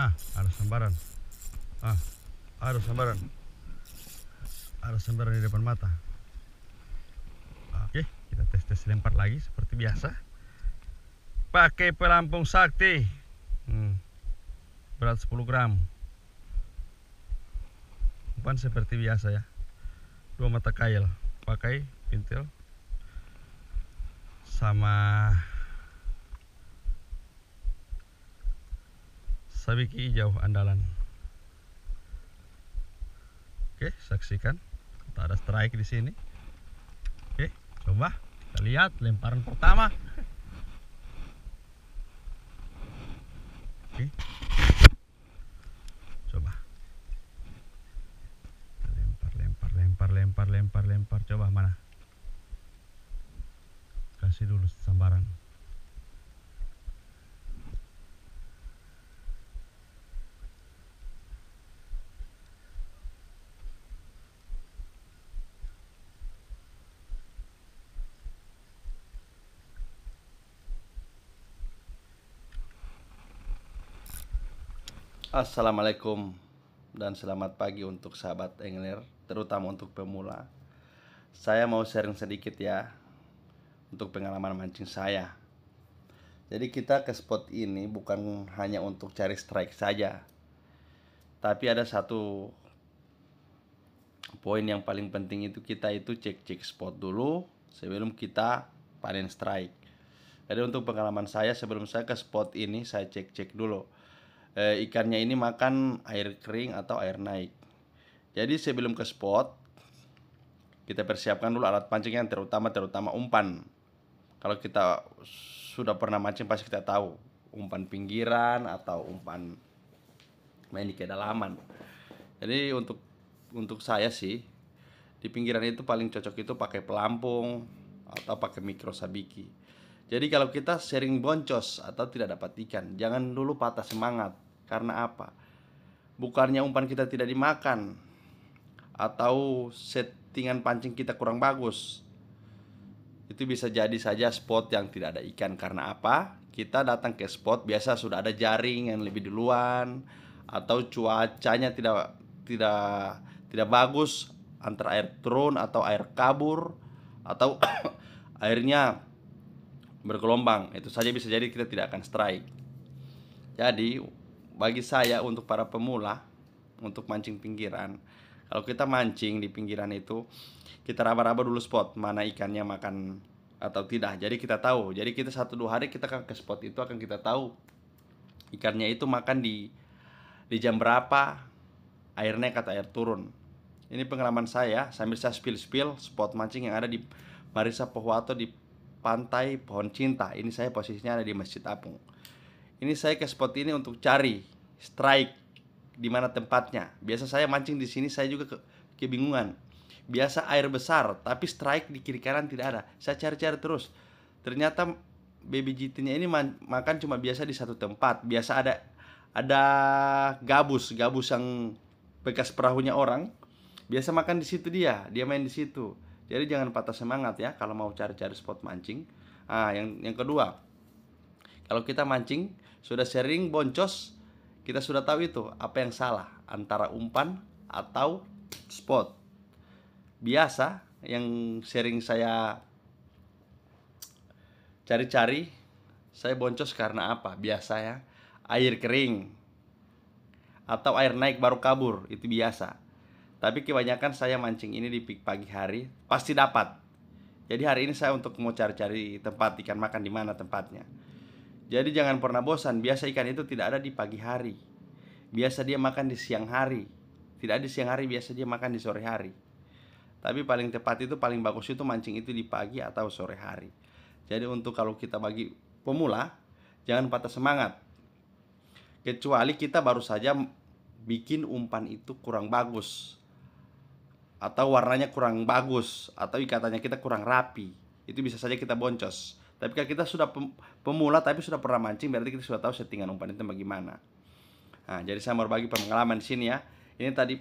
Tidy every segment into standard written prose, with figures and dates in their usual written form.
Ada sambaran. Ah, ada sambaran. Ada sambaran di depan mata. Oke, kita tes lempar lagi seperti biasa. Pakai pelampung sakti. Berat 10 gram. Umpan seperti biasa ya. 2 mata kail. Pakai pintil sama sabiki hijau andalan. Oke, saksikan. Tak ada strike di sini. Oke, coba kita lihat lemparan pertama. Oke. Coba. Lempar. Coba mana? Kasih dulu sambaran. Assalamualaikum dan selamat pagi untuk sahabat angler, terutama untuk pemula. Saya mau sharing sedikit ya untuk pengalaman mancing saya. Jadi kita ke spot ini bukan hanya untuk cari strike saja, tapi ada satu poin yang paling penting, itu kita itu cek spot dulu sebelum kita panen strike. Jadi untuk pengalaman saya, sebelum saya ke spot ini saya cek dulu ikannya ini makan air kering atau air naik. Jadi sebelum ke spot kita persiapkan dulu alat pancing yang terutama umpan. Kalau kita sudah pernah mancing pasti kita tahu umpan pinggiran atau umpan main di kedalaman. Jadi untuk saya sih di pinggiran itu paling cocok itu pakai pelampung atau pakai mikro sabiki. Jadi kalau kita sering boncos atau tidak dapat ikan, jangan dulu patah semangat. Karena apa? Bukannya umpan kita tidak dimakan atau settingan pancing kita kurang bagus, itu bisa jadi saja spot yang tidak ada ikan. Karena apa? Kita datang ke spot biasa sudah ada jaring yang lebih duluan, atau cuacanya tidak bagus, antara air turun atau air kabur, atau airnya bergelombang. Itu saja bisa jadi kita tidak akan strike. Jadi bagi saya untuk para pemula untuk mancing pinggiran, kalau kita mancing di pinggiran itu kita raba-raba dulu spot mana ikannya makan atau tidak. Jadi kita tahu. Jadi kita 1-2 hari kita ke spot itu akan kita tahu ikannya itu makan di jam berapa, air naik atau air turun. Ini pengalaman saya sambil saya spill spot mancing yang ada di Marisa Pohuwato di Pantai Pohon Cinta. Ini saya posisinya ada di Masjid Apung. Ini saya ke spot ini untuk cari strike di mana tempatnya. Biasa saya mancing di sini saya juga kebingungan. Biasa air besar tapi strike di kiri kanan tidak ada. Saya cari-cari terus. Ternyata baby GT-nya ini makan cuma biasa di satu tempat. Biasa ada gabus yang bekas perahunya orang. Biasa makan di situ dia main di situ. Jadi jangan patah semangat ya kalau mau cari-cari spot mancing. Yang kedua, kalau kita mancing sudah sering boncos, kita sudah tahu itu apa yang salah antara umpan atau spot. Biasa yang sering saya cari-cari, saya boncos karena apa? Biasa ya, air kering atau air naik baru kabur, itu biasa. Tapi kebanyakan saya mancing ini di pagi hari pasti dapat. Jadi hari ini saya untuk mau cari-cari tempat ikan makan di mana tempatnya. Jadi jangan pernah bosan. Biasa ikan itu tidak ada di pagi hari. Biasa dia makan di siang hari. Tidak di siang hari, biasa dia makan di sore hari. Tapi paling tepat itu, paling bagus itu mancing itu di pagi atau sore hari. Jadi untuk kalau kita bagi pemula, jangan patah semangat. Kecuali kita baru saja bikin umpan itu kurang bagus, atau warnanya kurang bagus, atau ikatannya kita kurang rapi, itu bisa saja kita boncos. Tapi kalau kita sudah pemula tapi sudah pernah mancing, berarti kita sudah tahu settingan umpan itu bagaimana. Jadi saya mau berbagi pengalaman di sini ya. Ini tadi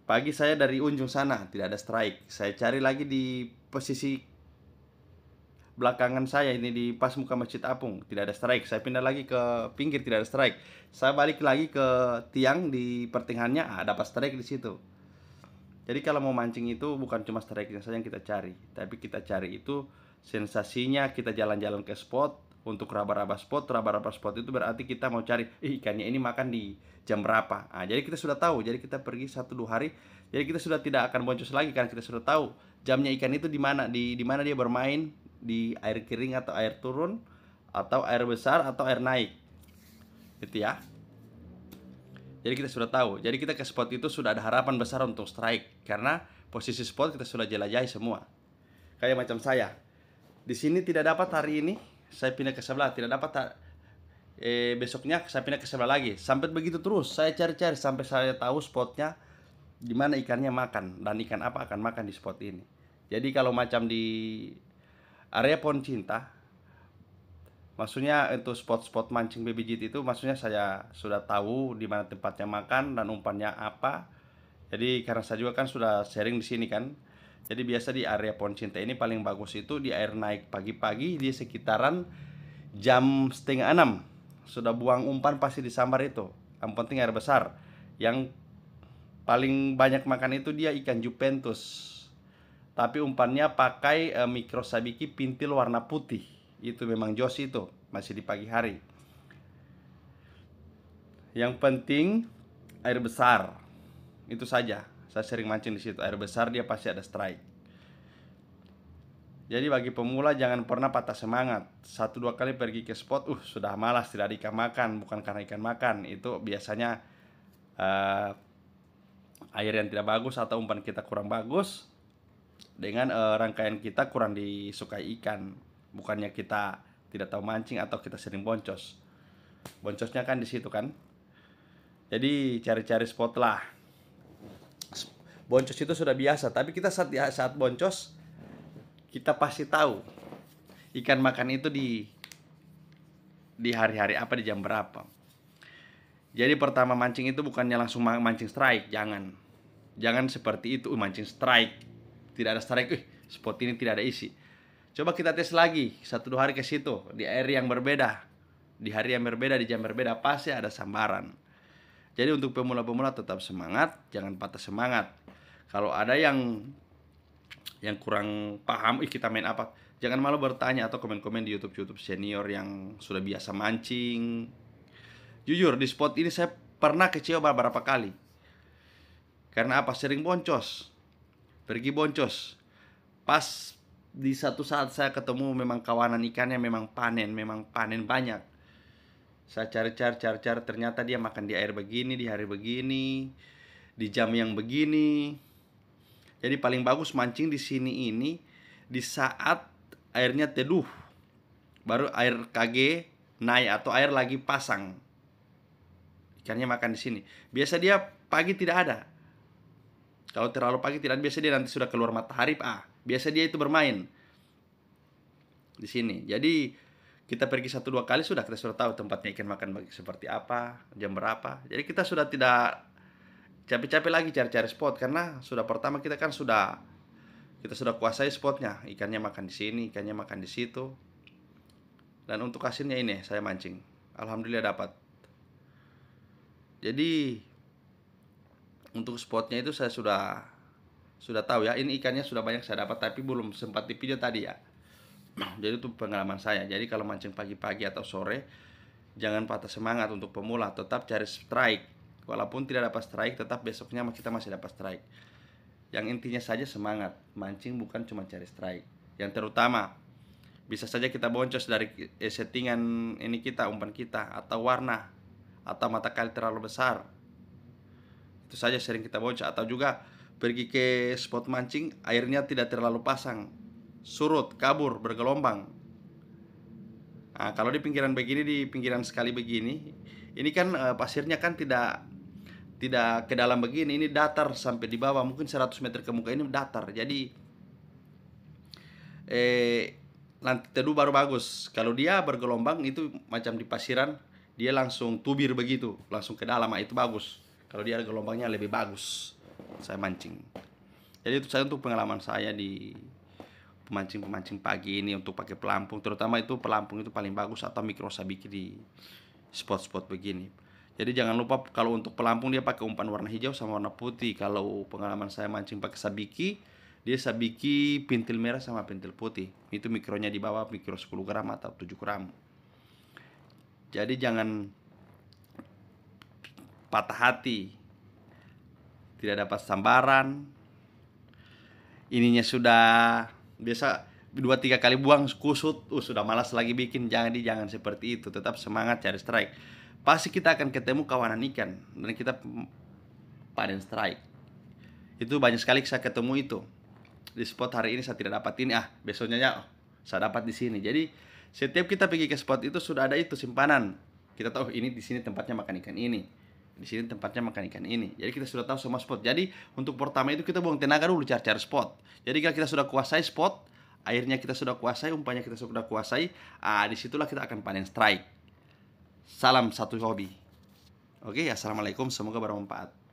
pagi saya dari ujung sana tidak ada strike. Saya cari lagi di posisi belakangan saya ini di pas muka Masjid Apung tidak ada strike. Saya pindah lagi ke pinggir tidak ada strike. Saya balik lagi ke tiang di pertengahannya, dapat strike di situ. Jadi kalau mau mancing itu bukan cuma strike saja yang kita cari, tapi kita cari itu sensasinya. Kita jalan-jalan ke spot untuk raba-raba spot. Raba-raba spot itu berarti kita mau cari ikannya ini makan di jam berapa. Jadi kita sudah tahu. Jadi kita pergi 1-2 hari. Jadi kita sudah tidak akan boncos lagi karena kita sudah tahu jamnya ikan itu di mana, di mana dia bermain, di air kering atau air turun atau air besar atau air naik. Gitu ya. Jadi kita sudah tahu. Jadi kita ke spot itu sudah ada harapan besar untuk strike karena posisi spot kita sudah jelajahi semua. Kayak macam saya. Di sini tidak dapat hari ini, saya pindah ke sebelah, tidak dapat besoknya saya pindah ke sebelah lagi. Sampai begitu terus, saya cari-cari sampai saya tahu spotnya di mana ikannya makan dan ikan apa akan makan di spot ini. Jadi kalau macam di area Pohon Cinta, maksudnya itu spot-spot mancing baby jit itu, maksudnya saya sudah tahu di mana tempatnya makan dan umpannya apa. Jadi karena saya juga kan sudah sharing di sini kan. Jadi biasa di area Pohon Cinta ini paling bagus itu di air naik pagi-pagi, di sekitaran jam 5:30 sudah buang umpan pasti disambar itu. Yang penting air besar. Yang paling banyak makan itu dia ikan Juventus. Tapi umpannya pakai micro sabiki pintil warna putih. Itu memang jos itu, masih di pagi hari. Yang penting air besar. Itu saja. Saya sering mancing di situ. Air besar dia pasti ada strike. Jadi bagi pemula jangan pernah patah semangat. 1-2 kali pergi ke spot, sudah malas, tidak ada ikan makan. Bukan karena ikan makan, itu biasanya air yang tidak bagus atau umpan kita kurang bagus. Dengan rangkaian kita kurang disukai ikan. Bukannya kita tidak tahu mancing atau kita sering boncos. Boncosnya kan di situ kan. Jadi cari-cari spot lah. Boncos itu sudah biasa, tapi kita saat boncos kita pasti tahu ikan makan itu di hari-hari apa, di jam berapa. Jadi pertama mancing itu bukannya langsung mancing strike, jangan seperti itu, mancing strike tidak ada strike, spot ini tidak ada isi. Coba kita tes lagi 1-2 hari ke situ di air yang berbeda, di hari yang berbeda, di jam berbeda, pasti ada sambaran. Jadi untuk pemula-pemula tetap semangat, jangan patah semangat. Kalau ada yang kurang paham, kita main apa, jangan malu bertanya atau komen-komen di YouTube senior yang sudah biasa mancing. Jujur di spot ini saya pernah kecewa beberapa kali. Karena apa? Sering boncos. Pergi boncos. Pas di satu saat saya ketemu memang kawanan ikannya memang panen banyak. Saya cari-cari, ternyata dia makan di air begini, di hari begini, di jam yang begini. Jadi paling bagus mancing di sini ini di saat airnya teduh, baru air KG naik atau air lagi pasang. Ikannya makan di sini. Biasa dia pagi tidak ada. Kalau terlalu pagi tidak, biasa dia nanti sudah keluar matahari, biasa dia itu bermain di sini. Jadi kita pergi 1-2 kali kita sudah tahu tempatnya ikan makan seperti apa, jam berapa. Jadi kita sudah tidak capek-capek lagi cari-cari spot karena sudah pertama kita sudah kuasai spotnya. Ikannya makan di sini, ikannya makan di situ. Dan untuk hasilnya ini saya mancing, alhamdulillah dapat. Jadi untuk spotnya itu saya sudah tahu ya, ini ikannya sudah banyak saya dapat, tapi belum sempat di video tadi ya. Jadi itu pengalaman saya. Jadi kalau mancing pagi-pagi atau sore jangan patah semangat untuk pemula, tetap cari strike. Walaupun tidak dapat strike, tetap besoknya kita masih dapat strike. Yang intinya saja semangat. Mancing bukan cuma cari strike. Yang terutama, bisa saja kita boncos dari settingan ini kita, umpan kita, atau warna, atau mata kali terlalu besar. Itu saja sering kita boncos. Atau juga pergi ke spot mancing, airnya tidak terlalu pasang, surut, kabur, bergelombang. Nah, kalau di pinggiran begini, di pinggiran sekali begini, ini kan pasirnya kan tidak ke dalam begini, ini datar sampai di bawah, mungkin 100 meter ke muka ini datar. Jadi nanti teduh baru bagus. Kalau dia bergelombang itu macam di pasiran, dia langsung tubir begitu, langsung ke dalam, itu bagus. Kalau dia ada gelombangnya lebih bagus saya mancing. Jadi itu saya untuk pengalaman saya di pemancing pagi ini untuk pakai pelampung, terutama itu pelampung itu paling bagus atau micro sabiki di spot-spot begini. Jadi jangan lupa kalau untuk pelampung dia pakai umpan warna hijau sama warna putih. Kalau pengalaman saya mancing pakai sabiki, dia sabiki pintil merah sama pintil putih. Itu mikronya di bawah mikro 10 gram atau 7 gram. Jadi jangan patah hati, tidak dapat sambaran, ininya sudah biasa 2-3 kali buang kusut, sudah malas lagi bikin. Jangan seperti itu, tetap semangat cari strike. Pasti kita akan ketemu kawanan ikan dan kita panen strike. Itu banyak sekali saya ketemu itu. Di spot hari ini saya tidak dapat ini, besoknya saya dapat di sini. Jadi setiap kita pergi ke spot itu sudah ada itu simpanan. Kita tahu ini di sini tempatnya makan ikan ini. Di sini tempatnya makan ikan ini. Jadi kita sudah tahu semua spot. Jadi untuk pertama itu kita buang tenaga dulu cari spot. Jadi kalau kita sudah kuasai spot, airnya kita sudah kuasai, umpannya kita sudah kuasai, disitulah kita akan panen strike. Salam satu hobi. Oke, assalamualaikum, semoga bermanfaat.